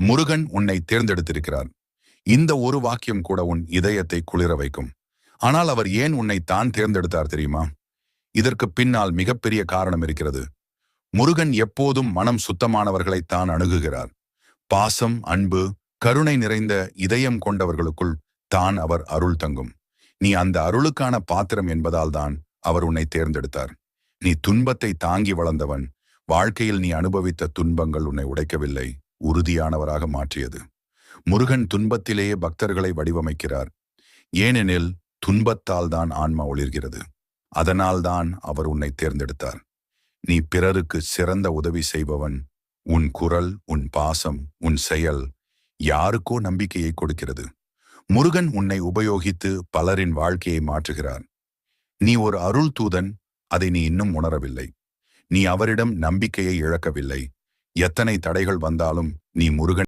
முருகன் உன்னை தேர்ந்தெடுத்திருக்கிறார். இந்த ஒரு வாக்கியம் கூட உன் இதயத்தை குளிர வைக்கும். ஆனால் அவர் ஏன் உன்னை தான் தேர்ந்தெடுத்தார் தெரியுமா? இதற்கு பின்னால் மிகப்பெரிய காரணம் இருக்கிறது. முருகன் எப்போதும் மனம் சுத்தமானவர்களைத்தான் அணுகுகிறார். பாசம், அன்பு, கருணை நிறைந்த இதயம் கொண்டவர்களுக்குள் தான் அவர் அருள் தங்கும். நீ அந்த அருளுக்கான பாத்திரம் என்பதால் தான் அவர் உன்னை தேர்ந்தெடுத்தார். நீ துன்பத்தை தாங்கி வளர்ந்தவன். வாழ்க்கையில் நீ அனுபவித்த துன்பங்கள் உன்னை உடைக்கவில்லை, உறுதியானவராக மாற்றியது. முருகன் துன்பத்திலேயே பக்தர்களை வடிவமைக்கிறார். ஏனெனில் துன்பத்தால் தான் ஆன்மா ஒளிர்கிறது. அதனால்தான் அவர் உன்னை தேர்ந்தெடுத்தார். நீ பிறருக்கு சிறந்த உதவி செய்பவன். உன் குரல், உன் பாசம், உன் செயல் யாருக்கோ நம்பிக்கையை கொடுக்கிறது. முருகன் உன்னை உபயோகித்து பலரின் வாழ்க்கையை மாற்றுகிறார். நீ ஒரு அருள் தூதன், அதை நீ இன்னும் உணரவில்லை. நீ அவரிடம் நம்பிக்கையை இழக்கவில்லை. எத்தனை தடைகள் வந்தாலும் நீ முருகன்